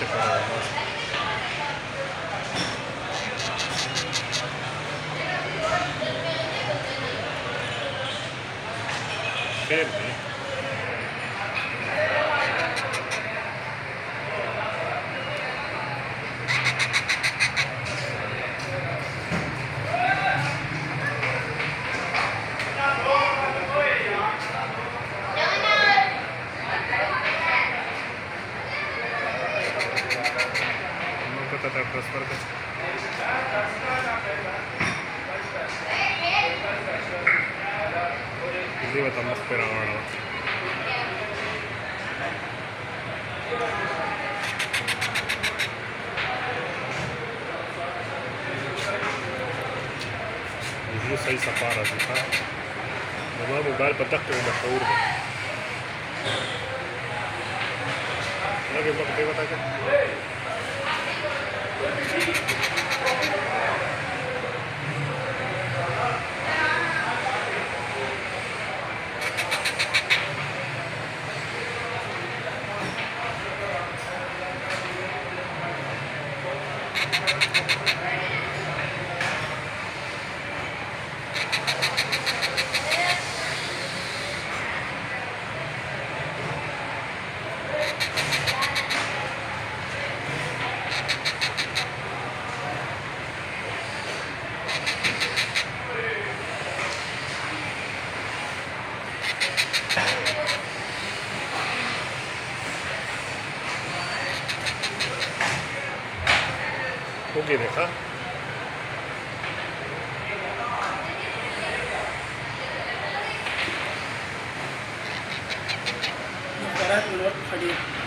test कराओ मस्त फिर भी ट्रांसफर कर ಇಲ್ಲಿ ಇವತ್ತು ಮಸ್ತ್ ಮಾಡೋಣ ಇದು सही सफा रहा था मैं मोबाइल पर तक मशहूर है लगे वक्त बता के होगी देखा खड़ी